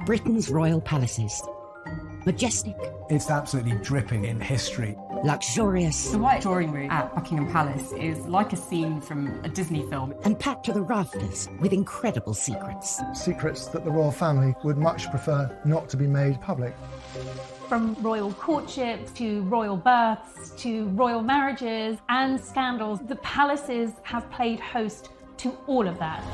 Britain's royal palaces. Majestic. It's absolutely dripping in history. Luxurious. The White Drawing Room at Buckingham Palace is like a scene from a Disney film. And packed to the rafters with incredible secrets. Secrets that the royal family would much prefer not to be made public. From royal courtships to royal births to royal marriages and scandals, the palaces have played host to all of that.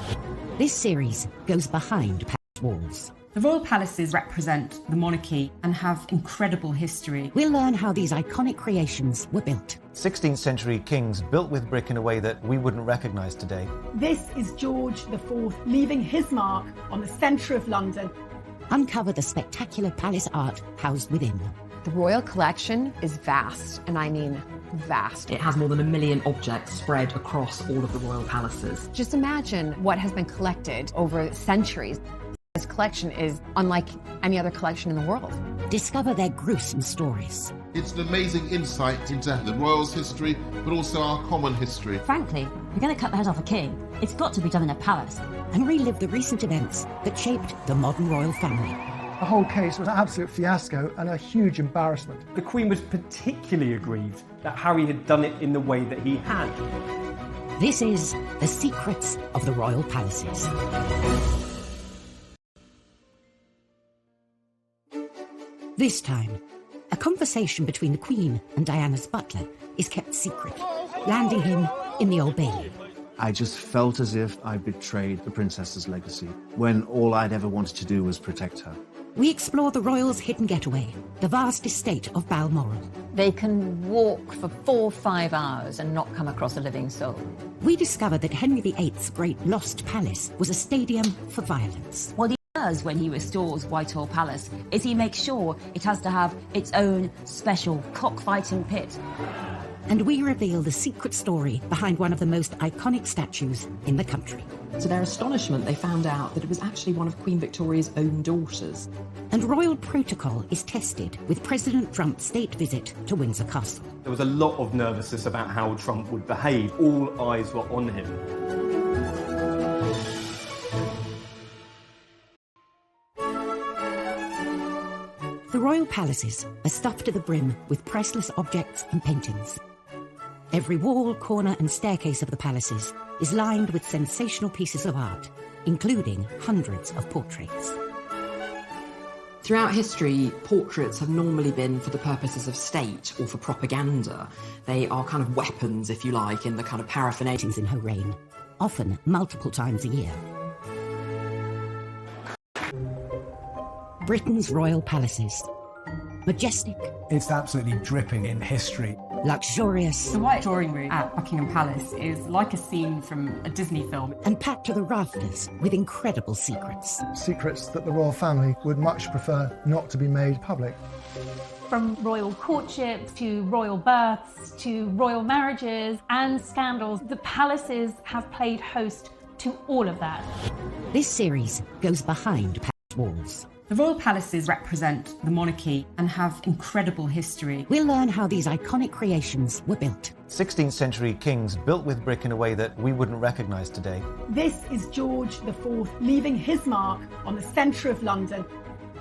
This series goes behind palace walls. The royal palaces represent the monarchy and have incredible history. We'll learn how these iconic creations were built. 16th century kings built with brick in a way that we wouldn't recognise today. This is George IV leaving his mark on the centre of London. Uncover the spectacular palace art housed within. The royal collection is vast, and I mean vast. It has more than 1 million objects spread across all of the royal palaces. Just imagine what has been collected over centuries. This collection is unlike any other collection in the world. Discover their gruesome stories. It's an amazing insight into the royals' history, but also our common history. Frankly, you're going to cut the head off a king. It's got to be done in a palace. And relive the recent events that shaped the modern royal family. The whole case was an absolute fiasco and a huge embarrassment. The Queen was particularly aggrieved that Harry had done it in the way that he had. This is The Secrets of the Royal Palaces. This time, a conversation between the Queen and Diana's butler is kept secret, landing him in the Old Bailey. I just felt as if I betrayed the princess's legacy, when all I'd ever wanted to do was protect her. We explore the royals' hidden getaway, the vast estate of Balmoral. They can walk for 4 or 5 hours and not come across a living soul. We discover that Henry VIII's great lost palace was a stadium for violence. What he does when he restores Whitehall Palace is he makes sure it has to have its own special cockfighting pit. And we reveal the secret story behind one of the most iconic statues in the country. To their astonishment, they found out that it was actually one of Queen Victoria's own daughters. And royal protocol is tested with President Trump's state visit to Windsor Castle. There was a lot of nervousness about how Trump would behave. All eyes were on him. The royal palaces are stuffed to the brim with priceless objects and paintings. Every wall, corner and staircase of the palaces is lined with sensational pieces of art, including hundreds of portraits. Throughout history, portraits have normally been for the purposes of state or for propaganda. They are kind of weapons, if you like, in the kind of paraphernalia in her reign, often multiple times a year. Britain's royal palaces. Majestic. It's absolutely dripping in history. Luxurious. The White Drawing Room at Buckingham Palace is like a scene from a Disney film. And packed to the rafters with incredible secrets. Secrets that the royal family would much prefer not to be made public. From royal courtships to royal births to royal marriages and scandals, the palaces have played host to all of that. This series goes behind palace walls. The royal palaces represent the monarchy and have incredible history. We'll learn how these iconic creations were built. 16th century kings built with brick in a way that we wouldn't recognise today. This is George IV leaving his mark on the centre of London.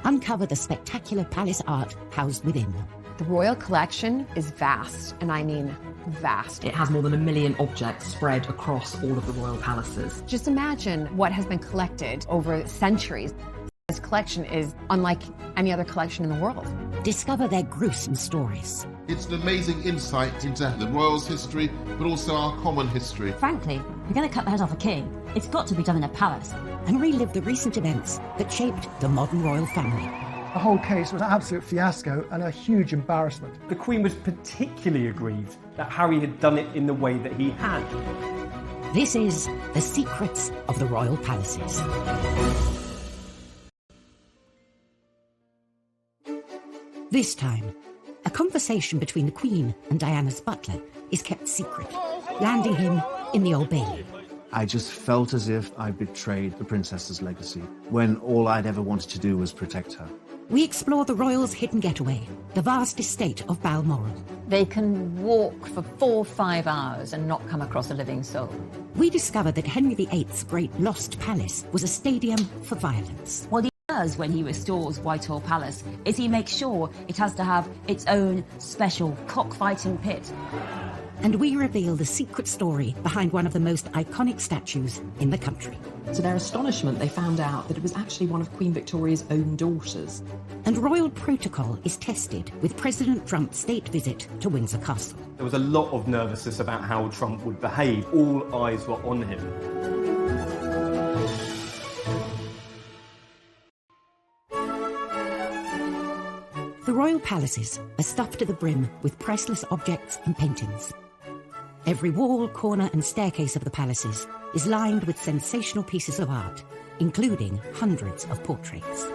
Uncover the spectacular palace art housed within. The royal collection is vast, and I mean vast. It has more than 1 million objects spread across all of the royal palaces. Just imagine what has been collected over centuries. This collection is unlike any other collection in the world. Discover their gruesome stories. It's an amazing insight into the royals' history, but also our common history. Frankly, you're going to cut the head off a king. It's got to be done in a palace. And relive the recent events that shaped the modern royal family. The whole case was an absolute fiasco and a huge embarrassment. The Queen was particularly aggrieved that Harry had done it in the way that he had. This is The Secrets of the Royal Palaces. This time, a conversation between the Queen and Diana's butler is kept secret, landing him in the Old Bailey. I just felt as if I betrayed the princess's legacy, when all I'd ever wanted to do was protect her. We explore the royals' hidden getaway, the vast estate of Balmoral. They can walk for 4 or 5 hours and not come across a living soul. We discover that Henry VIII's great lost palace was a stadium for violence. What he does when he restores Whitehall Palace is he makes sure it has to have its own special cockfighting pit. And we reveal the secret story behind one of the most iconic statues in the country. To their astonishment, they found out that it was actually one of Queen Victoria's own daughters. And royal protocol is tested with President Trump's state visit to Windsor Castle. There was a lot of nervousness about how Trump would behave. All eyes were on him. The royal palaces are stuffed to the brim with priceless objects and paintings. Every wall, corner and staircase of the palaces is lined with sensational pieces of art, including hundreds of portraits.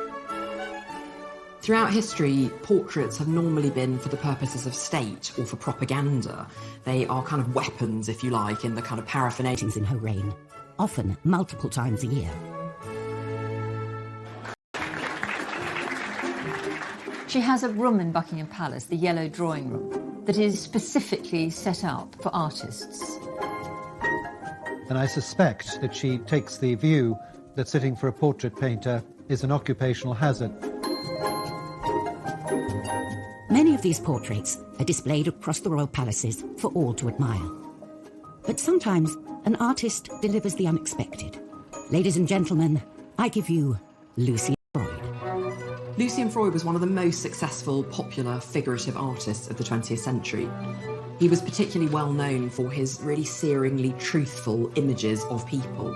Throughout history, portraits have normally been for the purposes of state or for propaganda. They are kind of weapons, if you like, in the kind of paraphernalia in her reign, often multiple times a year. She has a room in Buckingham Palace, the Yellow Drawing Room, that is specifically set up for artists. And I suspect that she takes the view that sitting for a portrait painter is an occupational hazard. Many of these portraits are displayed across the royal palaces for all to admire. But sometimes an artist delivers the unexpected. Ladies and gentlemen, I give you Lucian Freud. Lucian Freud was one of the most successful, popular, figurative artists of the 20th century. He was particularly well known for his really searingly truthful images of people.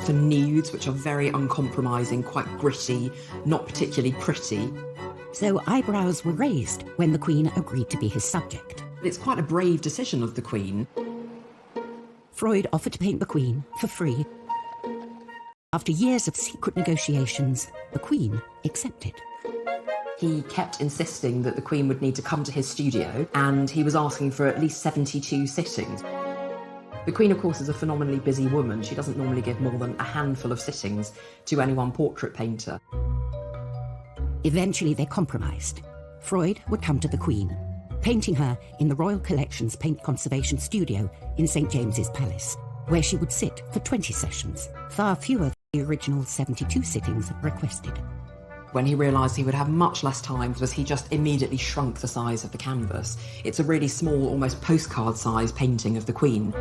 For nudes, which are very uncompromising, quite gritty, not particularly pretty. So eyebrows were raised when the Queen agreed to be his subject. It's quite a brave decision of the Queen. Freud offered to paint the Queen for free. After years of secret negotiations, the Queen accepted. He kept insisting that the Queen would need to come to his studio, and he was asking for at least 72 sittings. The Queen, of course, is a phenomenally busy woman. She doesn't normally give more than a handful of sittings to any one portrait painter. Eventually, they compromised. Freud would come to the Queen, painting her in the Royal Collection's Paint Conservation Studio in St. James's Palace, where she would sit for 20 sessions, far fewer than the original 72 sittings requested. When he realised he would have much less time, was he just immediately shrunk the size of the canvas. It's a really small, almost postcard-sized painting of the Queen.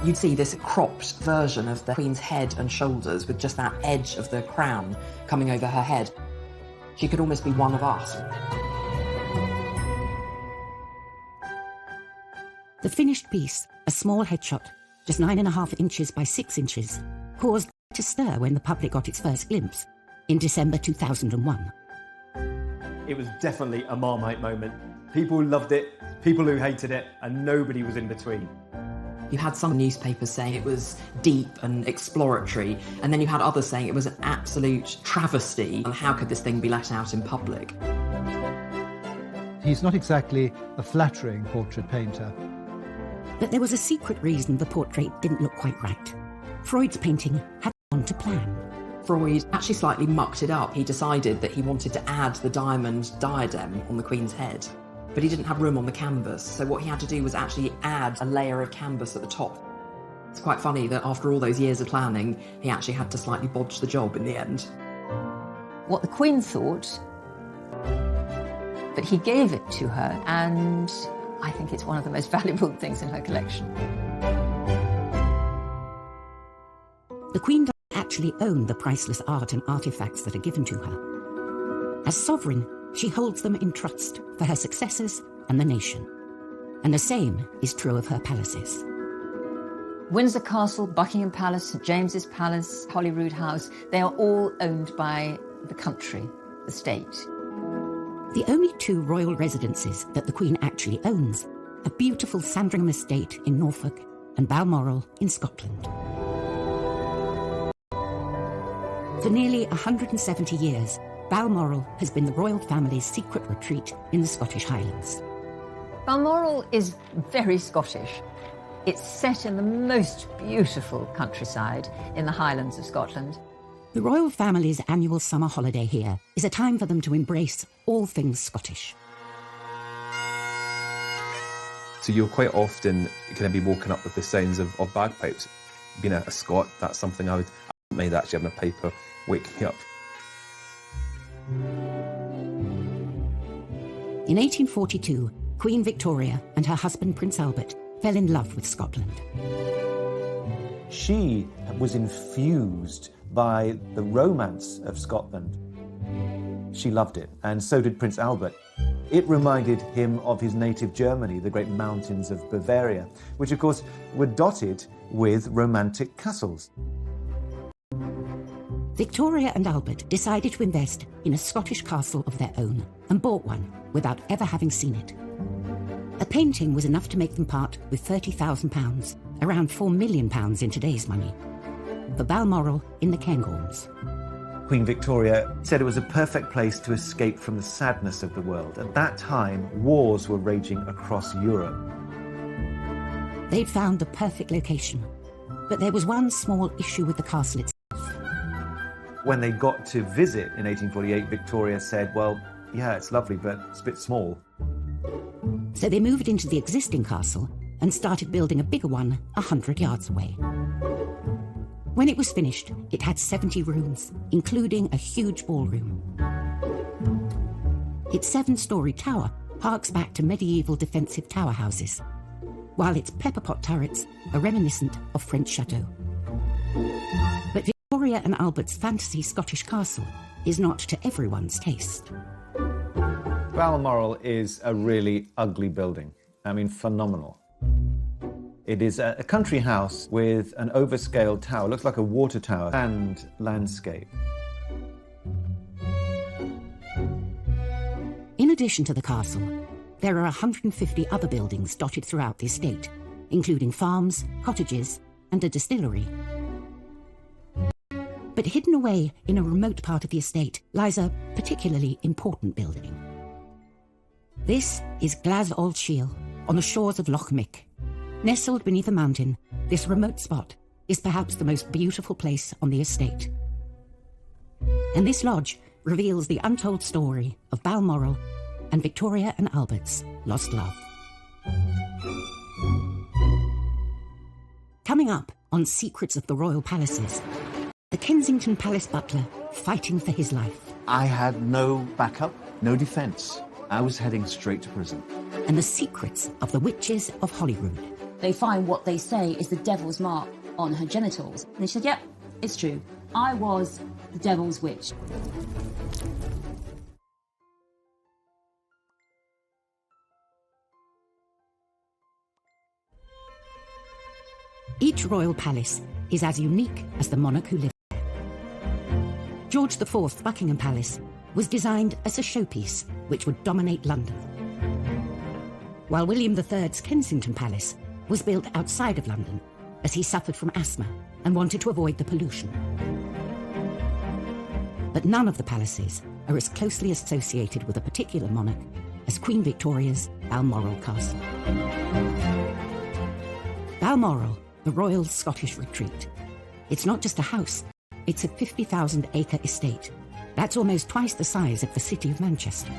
You'd see this cropped version of the Queen's head and shoulders with just that edge of the crown coming over her head. She could almost be one of us. The finished piece, a small headshot, just 9.5 inches by 6 inches, caused to stir when the public got its first glimpse in December 2001. It was definitely a Marmite moment. People loved it, people who hated it, and nobody was in between. You had some newspapers saying it was deep and exploratory, and then you had others saying it was an absolute travesty, and how could this thing be let out in public? He's not exactly a flattering portrait painter. But there was a secret reason the portrait didn't look quite right. Freud's painting had gone to plan. Freud actually slightly mucked it up. He decided that he wanted to add the diamond diadem on the Queen's head, but he didn't have room on the canvas, so what he had to do was actually add a layer of canvas at the top. It's quite funny that after all those years of planning, he actually had to slightly bodge the job in the end. What the Queen thought, but he gave it to her, and I think it's one of the most valuable things in her collection. The Queen doesn't actually own the priceless art and artifacts that are given to her. As sovereign, she holds them in trust for her successors and the nation. And the same is true of her palaces. Windsor Castle, Buckingham Palace, St. James's Palace, Holyrood House, they are all owned by the country, the state. The only two royal residences that the Queen actually owns are beautiful Sandringham Estate in Norfolk and Balmoral in Scotland. For nearly 170 years, Balmoral has been the royal family's secret retreat in the Scottish Highlands. Balmoral is very Scottish. It's set in the most beautiful countryside in the Highlands of Scotland. The royal family's annual summer holiday here is a time for them to embrace all things Scottish. So you'll quite often kind of be woken up with the sounds of bagpipes. Being a Scot, that's something I would made actually having a paper wake me up. In 1842, Queen Victoria and her husband Prince Albert fell in love with Scotland. She was infused by the romance of Scotland. She loved it, and so did Prince Albert. It reminded him of his native Germany, the great mountains of Bavaria, which of course were dotted with romantic castles. Victoria and Albert decided to invest in a Scottish castle of their own and bought one without ever having seen it. A painting was enough to make them part with £30,000, around £4 million in today's money, for Balmoral in the Cairngorms. Queen Victoria said it was a perfect place to escape from the sadness of the world. At that time, wars were raging across Europe. They'd found the perfect location, but there was one small issue with the castle itself. When they got to visit in 1848, Victoria said, well, yeah, it's lovely, but it's a bit small. So they moved into the existing castle and started building a bigger one 100 yards away. When it was finished, it had 70 rooms, including a huge ballroom. Its 7-storey tower harks back to medieval defensive tower houses, while its pepperpot turrets are reminiscent of French chateaux. But Victoria and Albert's fantasy Scottish castle is not to everyone's taste. Balmoral is a really ugly building. I mean, phenomenal. It is a country house with an overscaled tower. It looks like a water tower and landscape. In addition to the castle, there are 150 other buildings dotted throughout the estate, including farms, cottages, and a distillery. But hidden away in a remote part of the estate lies a particularly important building. This is Glas Old Shiel, on the shores of Loch Mick. Nestled beneath a mountain, this remote spot is perhaps the most beautiful place on the estate. And this lodge reveals the untold story of Balmoral and Victoria and Albert's lost love. Coming up on Secrets of the Royal Palaces, the Kensington Palace butler fighting for his life. I had no backup, no defence. I was heading straight to prison. And the secrets of the witches of Holyrood. They find what they say is the devil's mark on her genitals. And she said, yep, it's true. I was the devil's witch. Each royal palace is as unique as the monarch who lived there. George IV's Buckingham Palace was designed as a showpiece which would dominate London, while William III's Kensington Palace was built outside of London as he suffered from asthma and wanted to avoid the pollution. But none of the palaces are as closely associated with a particular monarch as Queen Victoria's Balmoral Castle. Balmoral, the Royal Scottish Retreat. It's not just a house, it's a 50,000-acre estate. That's almost twice the size of the city of Manchester.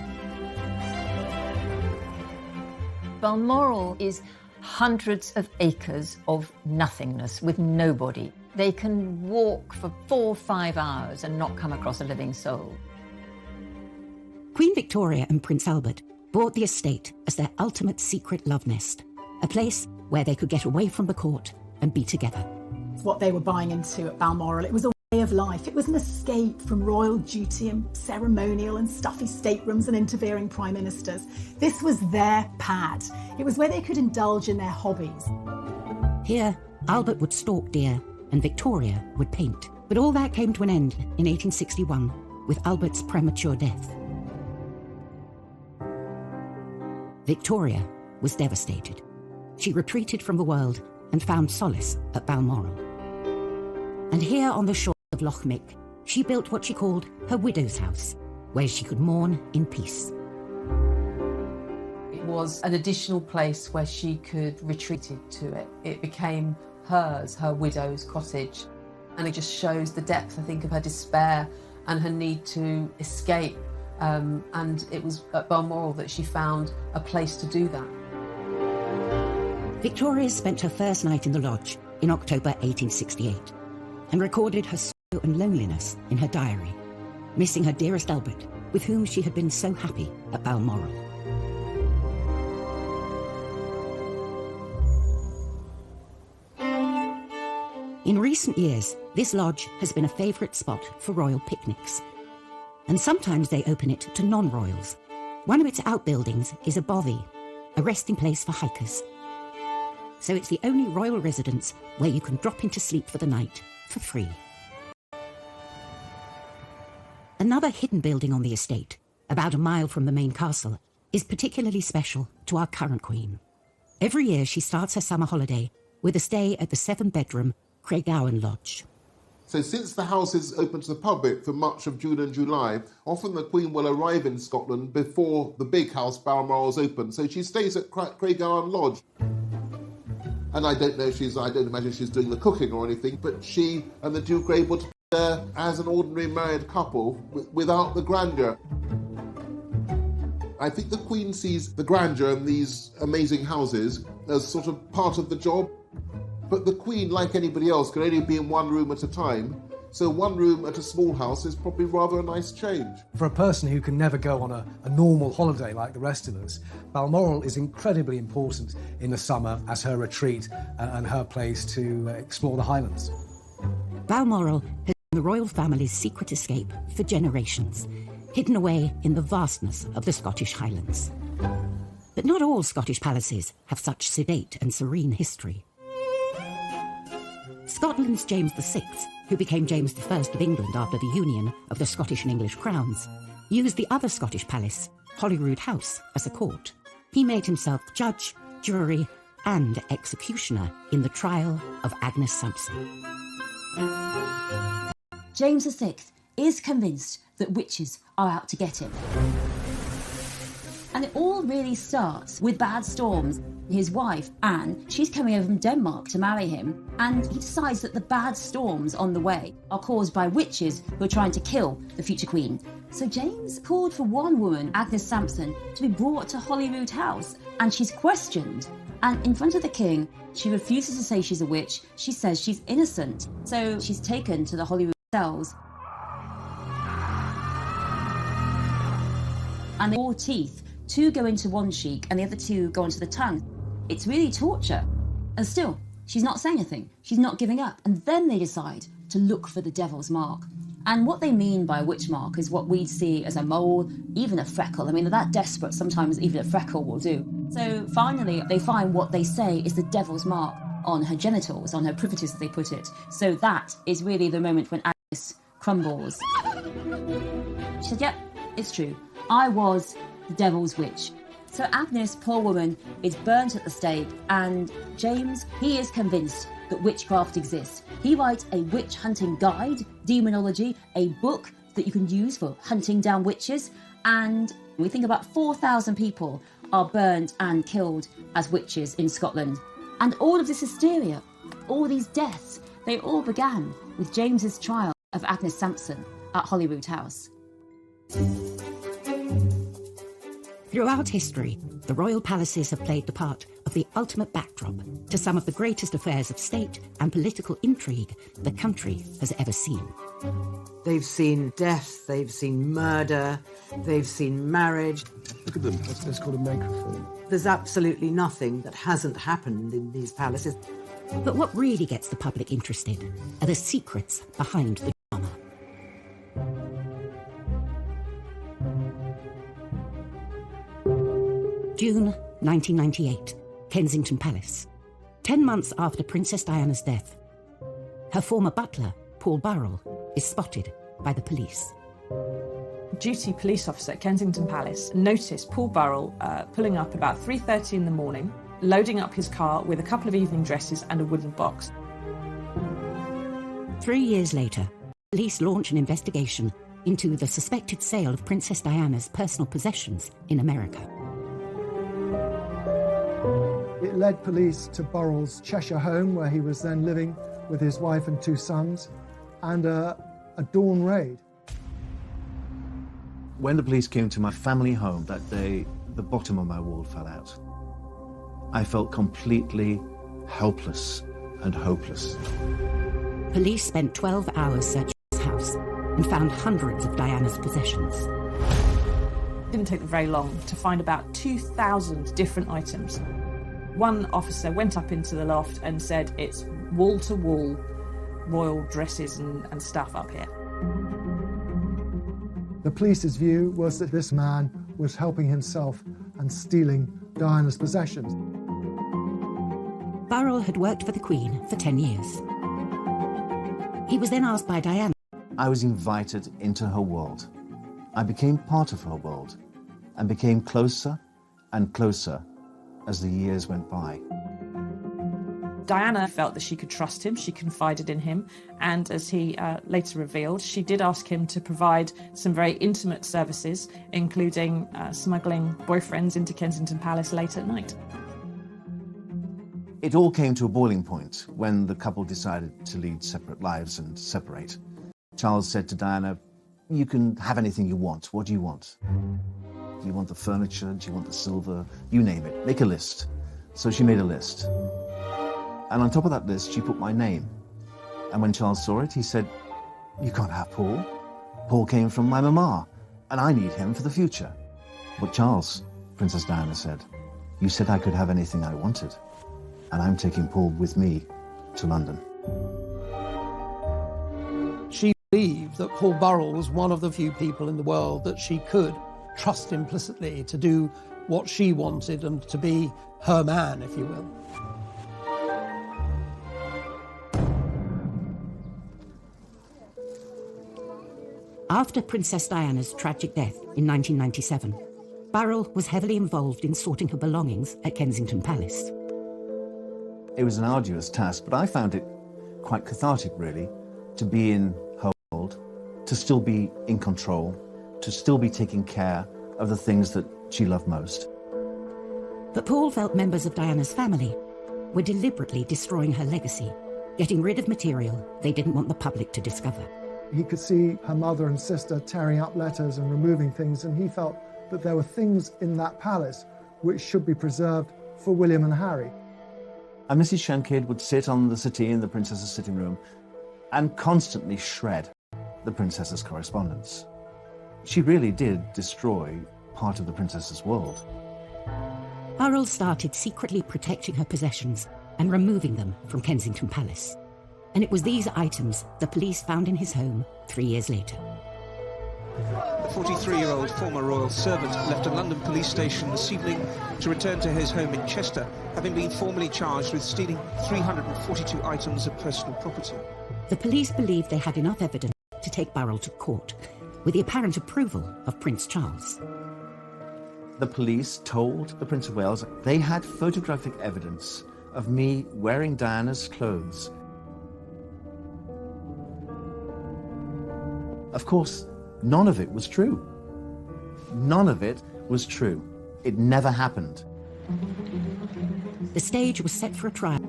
Balmoral is hundreds of acres of nothingness with nobody. They can walk for 4 or 5 hours and not come across a living soul. Queen Victoria and Prince Albert bought the estate as their ultimate secret love nest, a place where they could get away from the court and be together. What they were buying into at Balmoral, it was a way of life. It was an escape from royal duty and ceremonial and stuffy staterooms and interfering prime ministers. This was their pad. It was where they could indulge in their hobbies. Here, Albert would stalk deer and Victoria would paint. But all that came to an end in 1861 with Albert's premature death. Victoria was devastated. She retreated from the world and found solace at Balmoral. And here on the shore of Loch Mick, she built what she called her widow's house, where she could mourn in peace. It was an additional place where she could retreat to it. It became hers, her widow's cottage. And it just shows the depth, I think, of her despair and her need to escape. And it was at Balmoral that she found a place to do that. Victoria spent her first night in the lodge in October 1868 and recorded her and loneliness in her diary, missing her dearest Albert, with whom she had been so happy at Balmoral. In recent years, this lodge has been a favourite spot for royal picnics, and sometimes they open it to non-royals. One of its outbuildings is a bothy, a resting place for hikers. So it's the only royal residence where you can drop into sleep for the night for free. Another hidden building on the estate, about a mile from the main castle, is particularly special to our current Queen. Every year she starts her summer holiday with a stay at the 7-bedroom Craiggowan Lodge. So since the house is open to the public for much of June and July, often the Queen will arrive in Scotland before the big house, Balmoral, is open. So she stays at Craiggowan Lodge. And I don't imagine she's doing the cooking or anything, but she and the Duke are able to be there as an ordinary married couple without the grandeur. I think the Queen sees the grandeur in these amazing houses as sort of part of the job. But the Queen, like anybody else, can only be in one room at a time. So one room at a small house is probably rather a nice change. For a person who can never go on a normal holiday like the rest of us, Balmoral is incredibly important in the summer as her retreat and her place to explore the Highlands. Balmoral has been the royal family's secret escape for generations, hidden away in the vastness of the Scottish Highlands. But not all Scottish palaces have such sedate and serene history. Scotland's James VI, who became James I of England after the union of the Scottish and English crowns, used the other Scottish palace, Holyrood House, as a court. He made himself judge, jury, and executioner in the trial of Agnes Sampson. James VI is convinced that witches are out to get him. And it all really starts with bad storms. His wife, Anne, she's coming over from Denmark to marry him, and he decides that the bad storms on the way are caused by witches who are trying to kill the future queen. So James called for one woman, Agnes Sampson, to be brought to Holyrood House, and she's questioned. And in front of the king, she refuses to say she's a witch. She says she's innocent. So she's taken to the Holyrood cells. And they all teeth. 2 go into one cheek and the other 2 go into the tongue. It's really torture. And still, she's not saying anything. She's not giving up. And then they decide to look for the devil's mark. And what they mean by a witch mark is what we'd see as a mole, even a freckle. I mean, they're that desperate, sometimes even a freckle will do. So finally, they find what they say is the devil's mark on her genitals, on her privities, as they put it. So that is really the moment when Agnes crumbles. She said, yep, it's true. I was the devil's witch. So Agnes, poor woman, is burnt at the stake, and James, he is convinced that witchcraft exists. He writes a witch hunting guide, Demonology, a book that you can use for hunting down witches, and we think about 4,000 people are burnt and killed as witches in Scotland. And all of this hysteria, all these deaths, they all began with James's trial of Agnes Sampson at Holyrood House. Throughout history, the royal palaces have played the part of the ultimate backdrop to some of the greatest affairs of state and political intrigue the country has ever seen. They've seen death, they've seen murder, they've seen marriage. Look at them. That's called a microphone. There's absolutely nothing that hasn't happened in these palaces. But what really gets the public interested are the secrets behind the drama. June 1998, Kensington Palace. 10 months after Princess Diana's death, her former butler, Paul Burrell, is spotted by the police. Duty police officer at Kensington Palace noticed Paul Burrell pulling up about 3:30 in the morning, loading up his car with a couple of evening dresses and a wooden box. 3 years later, police launch an investigation into the suspected sale of Princess Diana's personal possessions in America. It led police to Burrell's Cheshire home, where he was then living with his wife and 2 sons, and a dawn raid. When the police came to my family home that day, the bottom of my wall fell out. I felt completely helpless and hopeless. Police spent 12 hours searching and found hundreds of Diana's possessions. It didn't take them very long to find about 2,000 different items. One officer went up into the loft and said it's wall-to-wall royal dresses and stuff up here. The police's view was that this man was helping himself and stealing Diana's possessions. Burrell had worked for the Queen for 10 years. He was then asked by Diana. I was invited into her world. I became part of her world and became closer and closer as the years went by. Diana felt that she could trust him, she confided in him, and as he later revealed, she did ask him to provide some very intimate services, including smuggling boyfriends into Kensington Palace late at night. It all came to a boiling point when the couple decided to lead separate lives and separate. Charles said to Diana, "You can have anything you want. What do you want? Do you want the furniture? Do you want the silver? You name it. Make a list." So she made a list. And on top of that list, she put my name. And when Charles saw it, he said, "You can't have Paul. Paul came from my mama, and I need him for the future." "But Charles," Princess Diana said, "you said I could have anything I wanted. And I'm taking Paul with me to London." She believed that Paul Burrell was one of the few people in the world that she could trust implicitly to do what she wanted and to be her man, if you will. After Princess Diana's tragic death in 1997, Burrell was heavily involved in sorting her belongings at Kensington Palace. It was an arduous task, but I found it quite cathartic, really, to be in her world, to still be in control, to still be taking care of the things that she loved most. But Paul felt members of Diana's family were deliberately destroying her legacy, getting rid of material they didn't want the public to discover. He could see her mother and sister tearing up letters and removing things, and he felt that there were things in that palace which should be preserved for William and Harry. And Mrs. Shankid would sit on the settee in the princess's sitting room and constantly shred the princess's correspondence. She really did destroy part of the princess's world. Burrell started secretly protecting her possessions and removing them from Kensington Palace. And it was these items the police found in his home 3 years later. The 43-year-old former royal servant left a London police station this evening to return to his home in Chester, having been formally charged with stealing 342 items of personal property. The police believed they had enough evidence to take Burrell to court, with the apparent approval of Prince Charles. The police told the Prince of Wales they had photographic evidence of me wearing Diana's clothes. Of course, none of it was true. None of it was true. It never happened. The stage was set for a trial.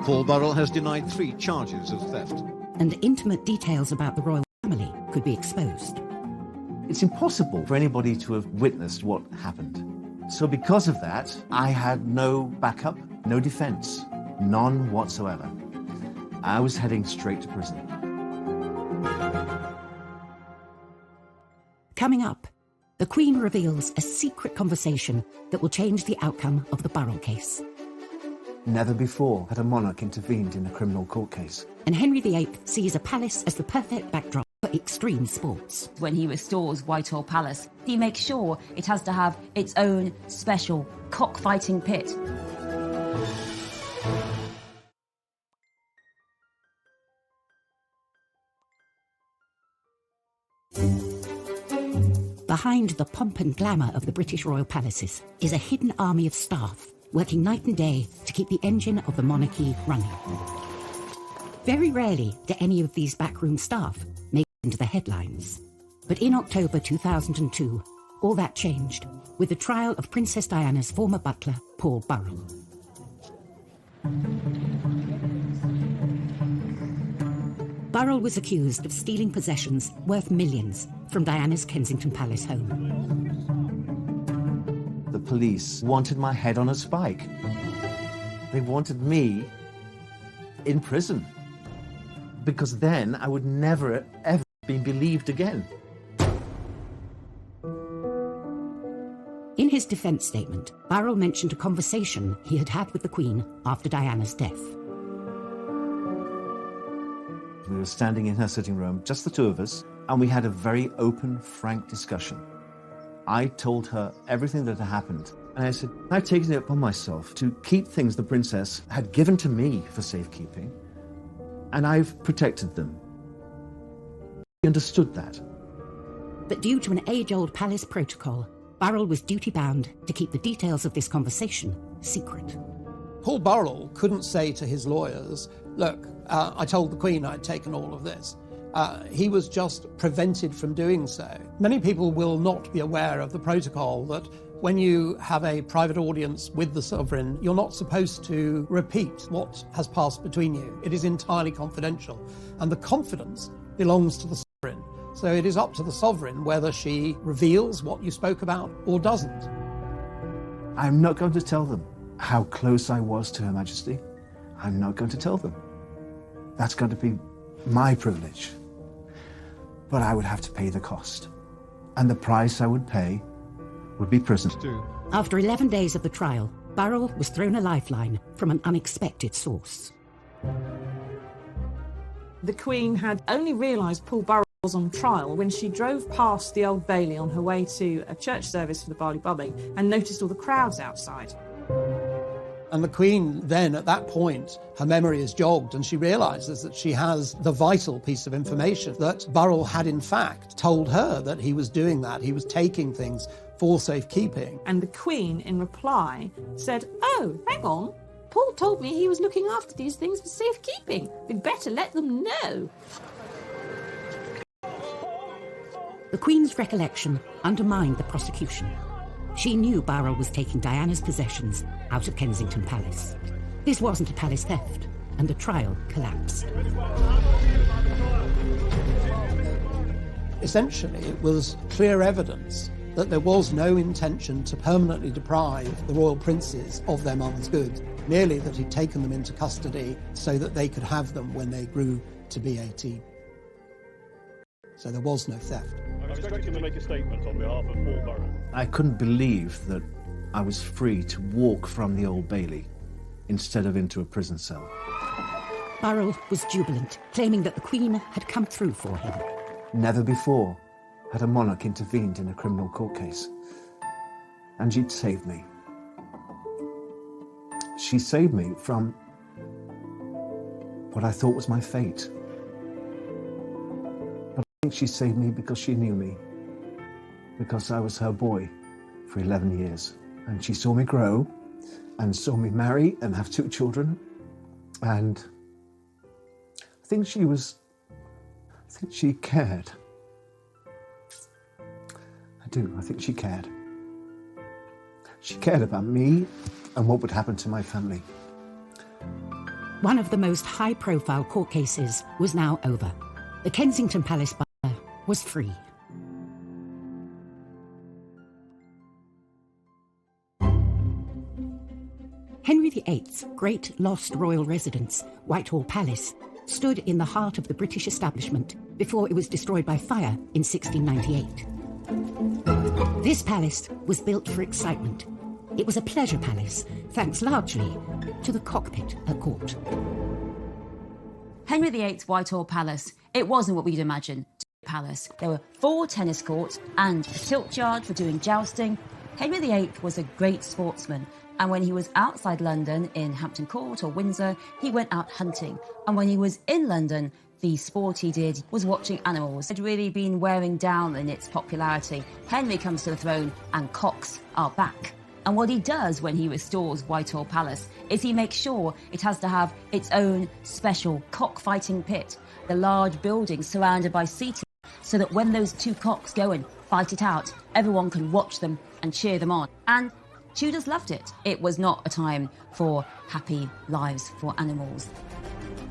Paul Burrell has denied 3 charges of theft. And intimate details about the royal family could be exposed. It's impossible for anybody to have witnessed what happened. So because of that, I had no backup, no defense, none whatsoever. I was heading straight to prison. Coming up, the Queen reveals a secret conversation that will change the outcome of the Burrell case. Never before had a monarch intervened in a criminal court case. And Henry VIII sees a palace as the perfect backdrop for extreme sports. When he restores Whitehall Palace, he makes sure it has to have its own special cockfighting pit. Behind the pomp and glamour of the British royal palaces is a hidden army of staff working night and day to keep the engine of the monarchy running. Very rarely do any of these backroom staff make it into the headlines. But in October 2002, all that changed with the trial of Princess Diana's former butler, Paul Burrell. Burrell was accused of stealing possessions worth millions from Diana's Kensington Palace home. The police wanted my head on a spike. They wanted me in prison. Because then I would never, ever been believed again. In his defence statement, Barrell mentioned a conversation he had had with the Queen after Diana's death. We were standing in her sitting room, just the two of us, and we had a very open, frank discussion. I told her everything that had happened, and I said, I've taken it upon myself to keep things the princess had given to me for safekeeping, and I've protected them. She understood that. But due to an age-old palace protocol, Barrell was duty-bound to keep the details of this conversation secret. Paul Burrell couldn't say to his lawyers, look, I told the Queen I'd taken all of this. He was just prevented from doing so. Many people will not be aware of the protocol that when you have a private audience with the sovereign, you're not supposed to repeat what has passed between you. It is entirely confidential, and the confidence belongs to the sovereign. So it is up to the sovereign whether she reveals what you spoke about or doesn't. I'm not going to tell them how close I was to Her Majesty. I'm not going to tell them. That's going to be my privilege. But I would have to pay the cost. And the price I would pay would be prison. After 11 days of the trial, Barrell was thrown a lifeline from an unexpected source. The Queen had only realised Paul Burrell was on trial when she drove past the Old Bailey on her way to a church service for the Barley Bubbing and noticed all the crowds outside. And the Queen then, at that point, her memory is jogged and she realises that she has the vital piece of information that Burrell had in fact told her that he was doing that. He was taking things for safekeeping. And the Queen, in reply, said, oh, hang on, Paul told me he was looking after these things for safekeeping. We'd better let them know. The Queen's recollection undermined the prosecution. She knew Barrell was taking Diana's possessions out of Kensington Palace. This wasn't a palace theft, and the trial collapsed. Essentially, it was clear evidence that there was no intention to permanently deprive the royal princes of their mother's goods, merely that he'd taken them into custody so that they could have them when they grew to be 18. So there was no theft. I expect him to make a statement on behalf of Paul Burrell. I couldn't believe that I was free to walk from the Old Bailey instead of into a prison cell. Burrell was jubilant, claiming that the Queen had come through for him. Never before had a monarch intervened in a criminal court case. And she'd saved me. She saved me from what I thought was my fate. But I think she saved me because she knew me. Because I was her boy for 11 years. And she saw me grow and saw me marry and have 2 children. And I think she cared. I do, I think she cared. She cared about me and what would happen to my family. One of the most high-profile court cases was now over. The Kensington Palace butler was free. Henry VIII's great lost royal residence, Whitehall Palace, stood in the heart of the British establishment before it was destroyed by fire in 1698. This palace was built for excitement. It was a pleasure palace, thanks largely to the cockpit at court. Henry VIII's Whitehall Palace, it wasn't what we'd imagine a palace. There were 4 tennis courts and a tilt yard for doing jousting. Henry VIII was a great sportsman, and when he was outside London in Hampton Court or Windsor, he went out hunting. And when he was in London, the sport he did was watching animals. It had really been wearing down in its popularity. Henry comes to the throne and cocks are back. And what he does when he restores Whitehall Palace is he makes sure it has to have its own special cockfighting pit, the large building surrounded by seating, so that when those 2 cocks go and fight it out, everyone can watch them and cheer them on. And Tudors loved it. It was not a time for happy lives for animals.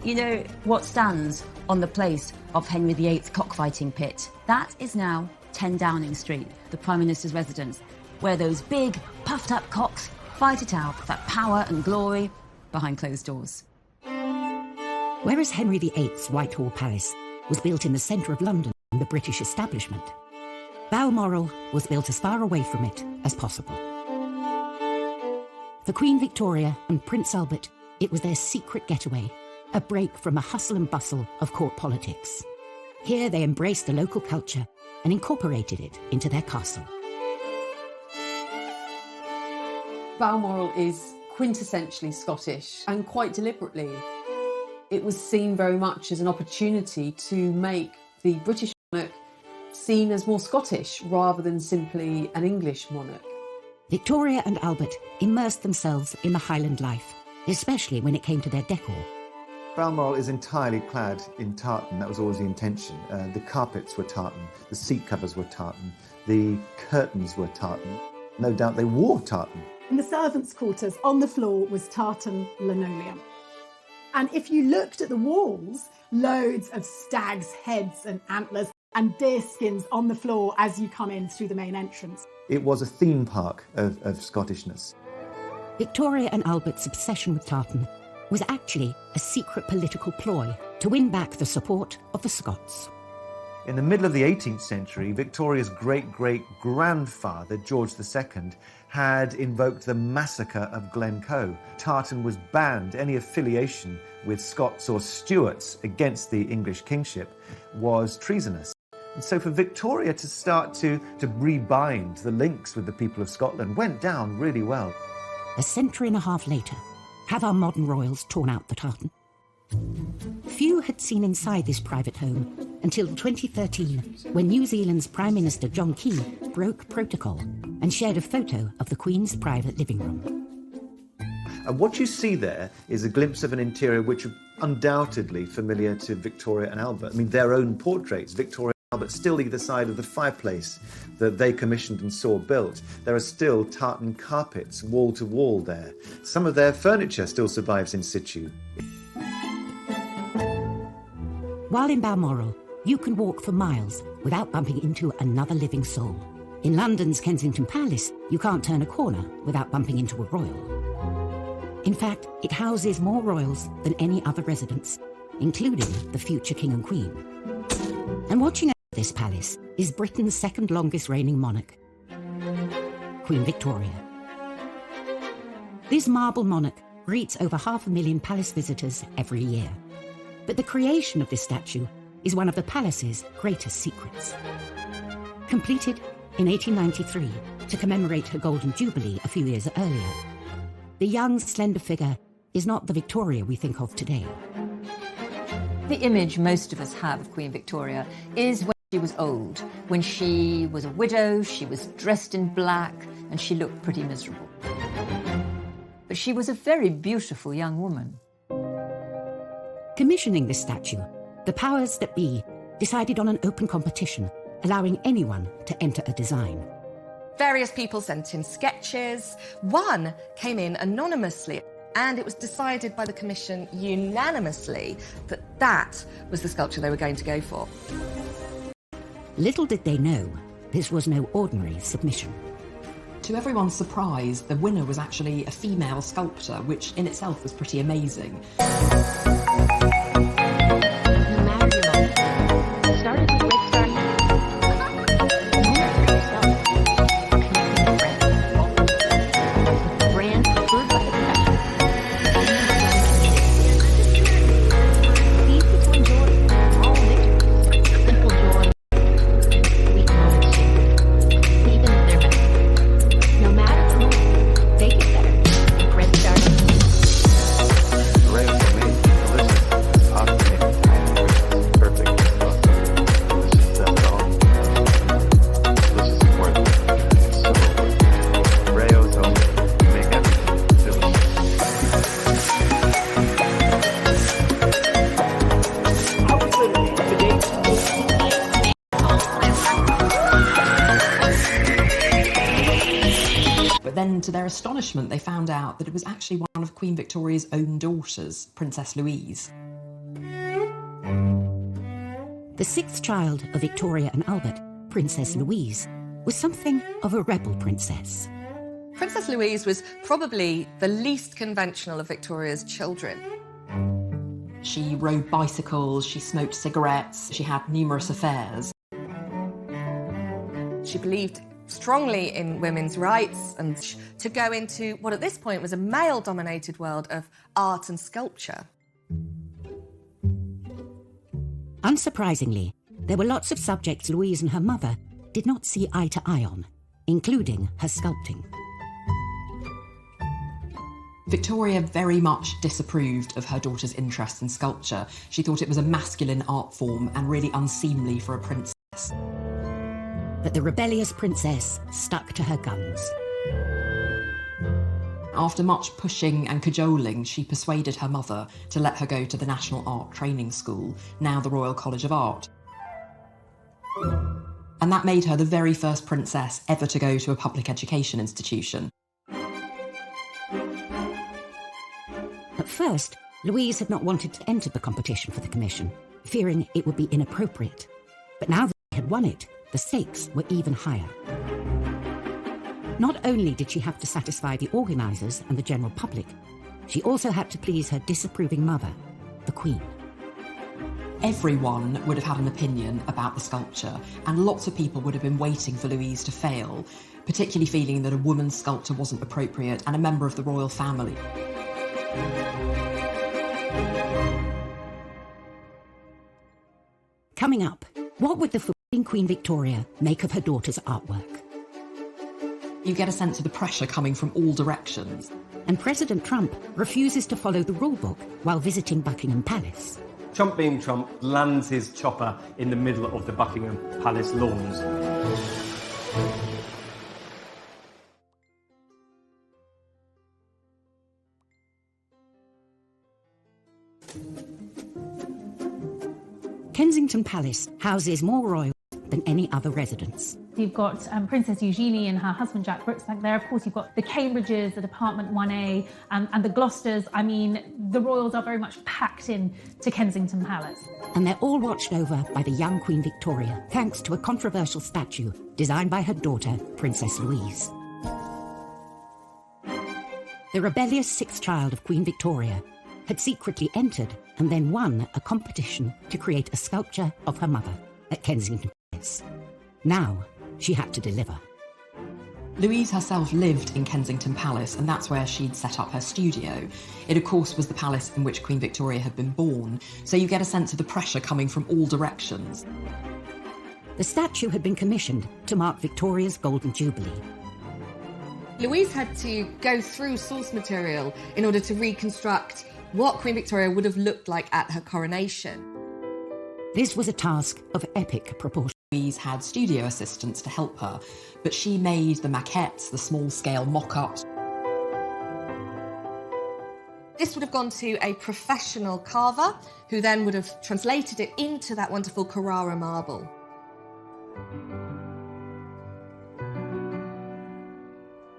You know what stands on the place of Henry VIII's cockfighting pit? That is now 10 Downing Street, the Prime Minister's residence, where those big, puffed-up cocks fight it out for power and glory behind closed doors. Whereas Henry VIII's Whitehall Palace was built in the centre of London, the British establishment. Balmoral was built as far away from it as possible. For Queen Victoria and Prince Albert, it was their secret getaway, a break from the hustle and bustle of court politics. Here they embraced the local culture and incorporated it into their castle. Balmoral is quintessentially Scottish, and quite deliberately. It was seen very much as an opportunity to make the British monarch seen as more Scottish rather than simply an English monarch. Victoria and Albert immersed themselves in the Highland life, especially when it came to their decor. Balmoral is entirely clad in tartan. That was always the intention. The carpets were tartan, the seat covers were tartan, the curtains were tartan. No doubt they wore tartan. In the servants' quarters, on the floor was tartan linoleum. And if you looked at the walls, loads of stags' heads and antlers and deer skins on the floor as you come in through the main entrance. It was a theme park of Scottishness. Victoria and Albert's obsession with tartan was actually a secret political ploy to win back the support of the Scots. In the middle of the 18th century, Victoria's great-great-grandfather, George II, had invoked the massacre of Glencoe. Tartan was banned. Any affiliation with Scots or Stuarts against the English kingship was treasonous. And so for Victoria to start to rebind the links with the people of Scotland went down really well. A century and a half later, have our modern royals torn out the tartan? Few had seen inside this private home until 2013, when New Zealand's Prime Minister John Key broke protocol and shared a photo of the Queen's private living room. And what you see there is a glimpse of an interior which is undoubtedly familiar to Victoria and Albert. I mean, their own portraits, Victoria and Albert, still either side of the fireplace that they commissioned and saw built. There are still tartan carpets wall to wall there. Some of their furniture still survives in situ. While in Balmoral, you can walk for miles without bumping into another living soul. In London's Kensington Palace, you can't turn a corner without bumping into a royal. In fact, it houses more royals than any other residence, including the future King and Queen. And watching over this palace is Britain's second longest reigning monarch, Queen Victoria. This marble monarch greets over 500,000 palace visitors every year. But the creation of this statue is one of the palace's greatest secrets. Completed in 1893 to commemorate her Golden Jubilee a few years earlier, the young, slender figure is not the Victoria we think of today. The image most of us have of Queen Victoria is when she was old, when she was a widow, she was dressed in black, and she looked pretty miserable. But she was a very beautiful young woman. Commissioning this statue, the powers that be decided on an open competition, allowing anyone to enter a design. Various people sent in sketches. One came in anonymously, and it was decided by the commission unanimously that that was the sculpture they were going to go for. Little did they know, this was no ordinary submission. To everyone's surprise, the winner was actually a female sculptor, which in itself was pretty amazing. Then, to their astonishment, they found out that it was actually one of Queen Victoria's own daughters, Princess Louise. The sixth child of Victoria and Albert, Princess Louise, was something of a rebel princess. Princess Louise was probably the least conventional of Victoria's children. She rode bicycles, she smoked cigarettes, she had numerous affairs. She believed strongly in women's rights and to go into what at this point was a male-dominated world of art and sculpture. Unsurprisingly, there were lots of subjects Louise and her mother did not see eye to eye on, including her sculpting. Victoria very much disapproved of her daughter's interest in sculpture. She thought it was a masculine art form and really unseemly for a princess. But the rebellious princess stuck to her guns. After much pushing and cajoling, she persuaded her mother to let her go to the National Art Training School, now the Royal College of Art. And that made her the very first princess ever to go to a public education institution. At first, Louise had not wanted to enter the competition for the commission, fearing it would be inappropriate. But now that she had won it, the stakes were even higher. Not only did she have to satisfy the organisers and the general public, she also had to please her disapproving mother, the Queen. Everyone would have had an opinion about the sculpture, and lots of people would have been waiting for Louise to fail, particularly feeling that a woman's sculpture wasn't appropriate and a member of the royal family. Coming up, what would the forbidding Queen Victoria make of her daughter's artwork? You get a sense of the pressure coming from all directions. And President Trump refuses to follow the rulebook while visiting Buckingham Palace. Trump being Trump lands his chopper in the middle of the Buckingham Palace lawns. Kensington Palace houses more royals than any other residence. You've got Princess Eugenie and her husband Jack Brooks back there. Of course, you've got the Cambridges, the Department 1A, and the Gloucesters. I mean, the royals are very much packed in to Kensington Palace. And they're all watched over by the young Queen Victoria, thanks to a controversial statue designed by her daughter, Princess Louise. The rebellious sixth child of Queen Victoria had secretly entered and then won a competition to create a sculpture of her mother at Kensington Palace. Now, she had to deliver. Louise herself lived in Kensington Palace, and that's where she'd set up her studio. It, of course, was the palace in which Queen Victoria had been born, so you get a sense of the pressure coming from all directions. The statue had been commissioned to mark Victoria's Golden Jubilee. Louise had to go through source material in order to reconstruct what Queen Victoria would have looked like at her coronation. This was a task of epic proportion. Louise had studio assistants to help her, but she made the maquettes, the small-scale mock-ups. This would have gone to a professional carver, who then would have translated it into that wonderful Carrara marble.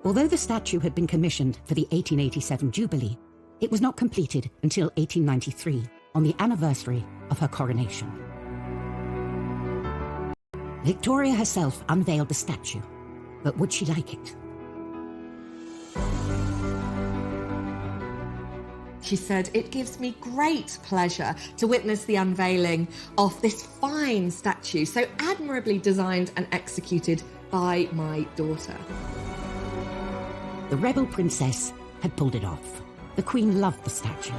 Although the statue had been commissioned for the 1887 Jubilee, it was not completed until 1893, on the anniversary of her coronation. Victoria herself unveiled the statue, but would she like it? She said, "It gives me great pleasure to witness the unveiling of this fine statue, so admirably designed and executed by my daughter." The rebel princess had pulled it off. The Queen loved the statue.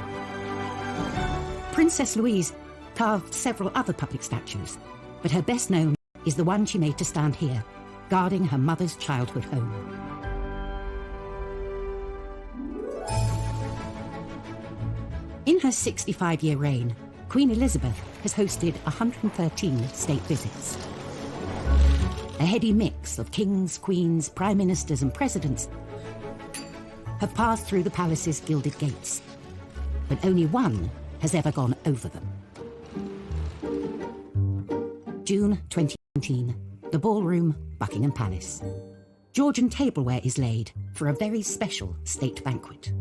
Princess Louise carved several other public statues, but her best known is the one she made to stand here, guarding her mother's childhood home. In her 65-year reign, Queen Elizabeth has hosted 113 state visits. A heady mix of kings, queens, prime ministers and presidents have passed through the palace's gilded gates, but only one has ever gone over them. June 2019, the ballroom, Buckingham Palace. Georgian tableware is laid for a very special state banquet.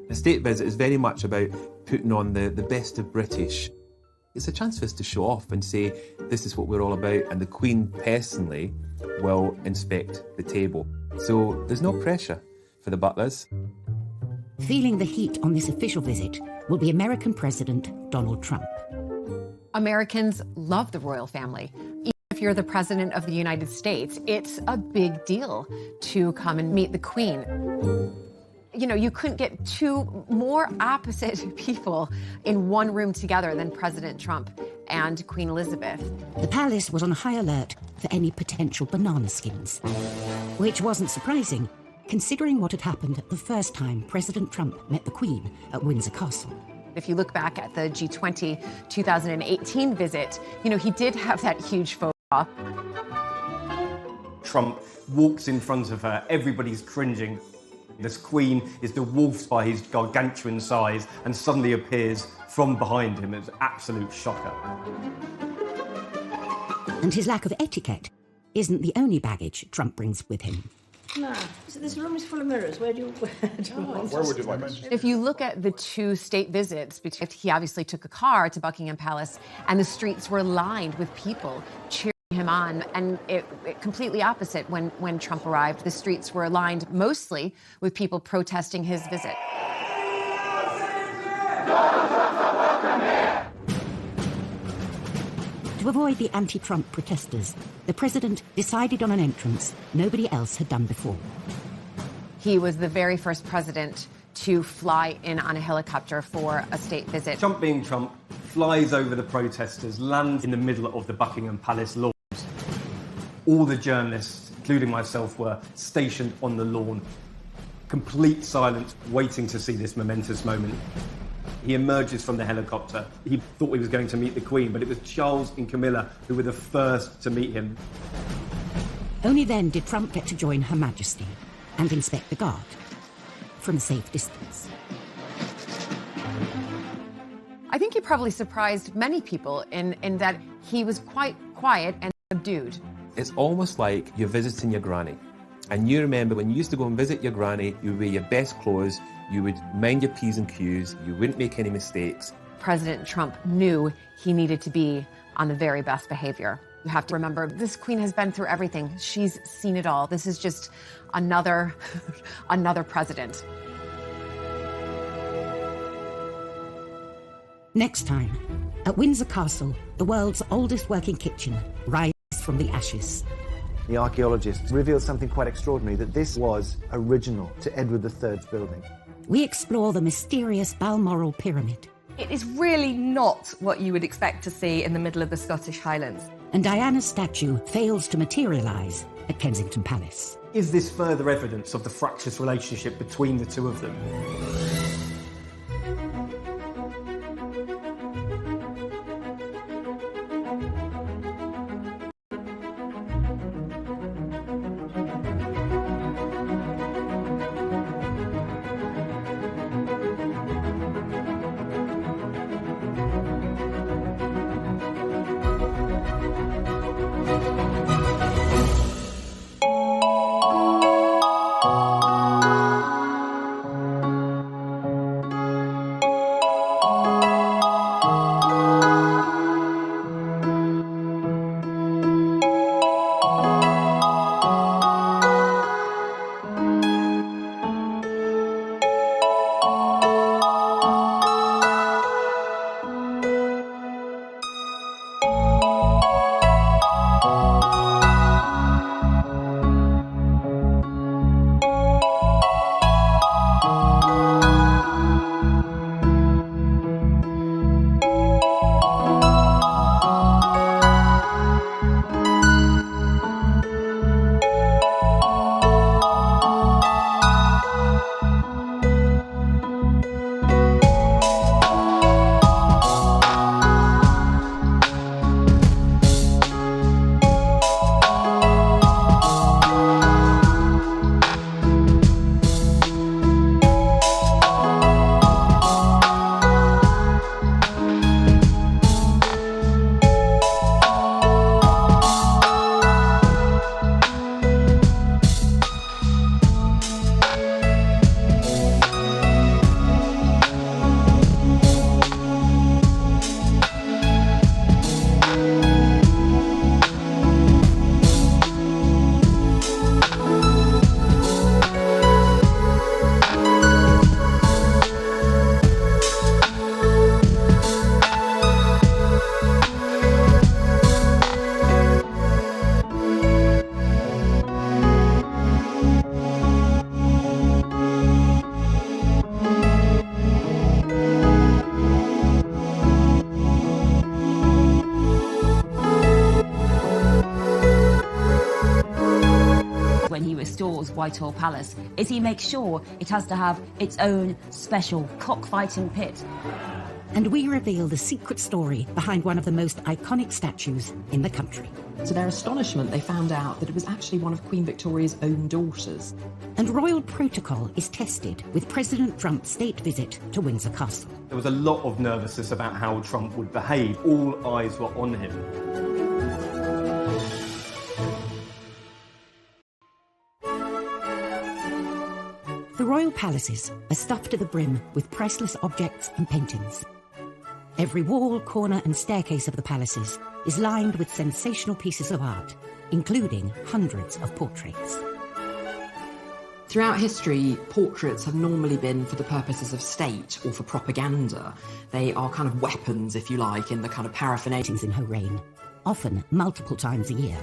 A state visit is very much about putting on the best of British. It's a chance for us to show off and say, this is what we're all about, and the Queen personally will inspect the table. So there's no pressure for the butlers. Feeling the heat on this official visit will be American President Donald Trump. Americans love the royal family. Even If you're the President of the United States, it's a big deal to come and meet the Queen. You know, you couldn't get two more opposite people in one room together than President Trump and Queen Elizabeth. The palace was on high alert for any potential banana skins, which wasn't surprising, considering what had happened the first time President Trump met the Queen at Windsor Castle. If you look back at the G20 2018 visit, you know, he did have that huge faux pas. Trump walks in front of her, everybody's cringing. This Queen is dwarfed by his gargantuan size and suddenly appears from behind him. It's an absolute shocker. And his lack of etiquette isn't the only baggage Trump brings with him. No, so this room is full of mirrors. Where would you like to? If you look at the two state visits, because he obviously took a car to Buckingham Palace and the streets were lined with people cheering him on, and it completely opposite when Trump arrived. The streets were lined mostly with people protesting his visit. To avoid the anti-Trump protesters, the president decided on an entrance nobody else had done before. He was the very first president to fly in on a helicopter for a state visit. Trump being Trump, flies over the protesters, lands in the middle of the Buckingham Palace lawn. All the journalists, including myself, were stationed on the lawn. Complete silence, waiting to see this momentous moment. He emerges from the helicopter. He thought he was going to meet the Queen, but it was Charles and Camilla who were the first to meet him. Only then did Trump get to join Her Majesty and inspect the guard from a safe distance. I think he probably surprised many people in that he was quite quiet and subdued. It's almost like you're visiting your granny. And you remember when you used to go and visit your granny, you would wear your best clothes, you would mind your P's and Q's, you wouldn't make any mistakes. President Trump knew he needed to be on the very best behavior. You have to remember, this Queen has been through everything. She's seen it all. This is just another president. Next time, at Windsor Castle, the world's oldest working kitchen rises from the ashes. The archaeologists revealed something quite extraordinary, that this was original to Edward III's building. We explore the mysterious Balmoral pyramid. It is really not what you would expect to see in the middle of the Scottish Highlands. And Diana's statue fails to materialise at Kensington Palace. Is this further evidence of the fractious relationship between the two of them? restores Whitehall Palace is he makes sure it has to have its own special cockfighting pit. And we reveal the secret story behind one of the most iconic statues in the country. To their astonishment, they found out that it was actually one of Queen Victoria's own daughters. And royal protocol is tested with President Trump's state visit to Windsor Castle. There was a lot of nervousness about how Trump would behave. All eyes were on him. The royal palaces are stuffed to the brim with priceless objects and paintings. Every wall, corner and staircase of the palaces is lined with sensational pieces of art, including hundreds of portraits. Throughout history, portraits have normally been for the purposes of state or for propaganda. They are kind of weapons, if you like, in the kind of paraphernalia in her reign, often multiple times a year.